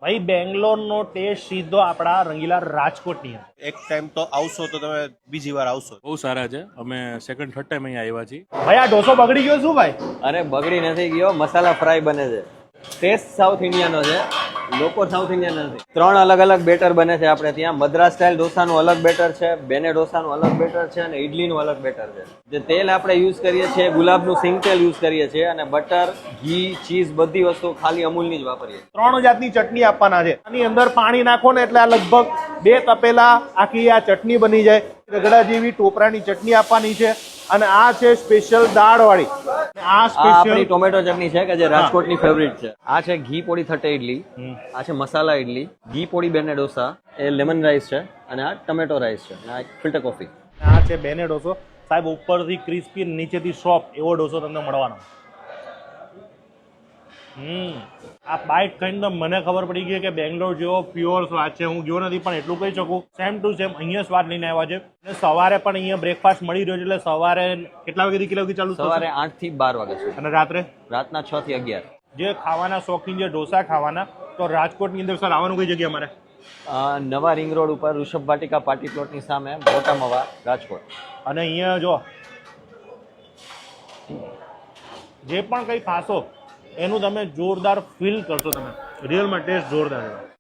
ભાઈ બેંગ્લોરનો ટેસ્ટ સીધો આપણા રંગીલા રાજકોટની હતો. એક ટાઈમ તો આવશો તો તમે બીજી વાર આવશો. બહુ સારા છે. અમે સેકન્ડ થર્ડ ટાઈમ અહીંયા આવ્યા છીએ. ભાઈ આ ઢોસો બગડી ગયો શું ભાઈ? અરે બગડી નથી ગયો, મસાલા ફ્રાય બને છે. ટેસ્ટ સાઉથ ઇન્ડિયાનો છે, લોકો સાઉથ ઇન્ડિયન નથી. 3 અલગ અલગ બેટર બને છે આપણે ત્યાં. મદ્રાસ સ્ટાઇલ ઢોસાનું અલગ બેટર છે, બેને ઢોસાનું અલગ બેટર છે અને ઇડલીનું અલગ બેટર છે. જે તેલ આપણે યુઝ કરીએ છીએ ગુલાબનું સિંગ તેલ યુઝ કરીએ છીએ અને બટર, ઘી, ચીઝ બધી વસ્તુ ખાલી અમૂલની જ વાપરીએ. 3 જાતની ચટણી આપવાના છે. આની અંદર પાણી નાખો ને એટલે આ લગભગ 2 તપેલા આખી આ ચટણી બની જાય. રગડા જેવી ટોપરાની ચટણી આપવાની છે અને આ છે સ્પેશિયલ દાળ વાળી. આ આ આપણી સ્પેશિયલ ટોમેટો ચટણી છે કે જે રાજકોટની ફેવરિટ છે. આ છે ઘી પોડી થટે ઇડલી, આ છે મસાલા ઇડલી, ઘી પોડી બેને ડોસા, એ લેમન રાઈસ છે અને આ ટમેટો રાઈસ છે અને આ ફિલ્ટર કોફી. આ છે બેને ઢોસો. સાહેબ ઉપરથી ક્રિસ્પી નીચેથી સોફ્ટ એવો ઢોસો તમને મળવાનો. આ બાઇટ ખાઈને તો મને ખબર પડી ગઈ કે બેંગ્લોર જેવો પ્યોર સ્વાદ છે. હું ગયો નથી પણ એટલું કહી શકું સેમ ટુ સેમ અહીંયા સ્વાદ લઈને આવ્યા છે. અને સવારે પણ અહીંયા બ્રેકફાસ્ટ મળી રહ્યો છે. એટલે સવારે કેટલા વાગ્યાથી કેટલા વાગે ચાલુ થશે? સવારે 8 થી 12 વાગ્યા સુધી અને રાત્રે રાતના 6 થી 11. જે ખાવાના શોખીન જે ઢોસા ખાવાના તો રાજકોટની અંદર સર આવવાનું કઈ જગ્યા મારે? નવા રિંગ રોડ ઉપર ઋષભ વાટિકા પાર્ટી પ્લોટની સામે મોટા મવા રાજકોટ. અને અહીંયા જો જે પણ કંઈ ખાશો એનું તમે જોરદાર ફીલ કરશો. તમે રિયલમાં ટેસ્ટ જોરદાર છે.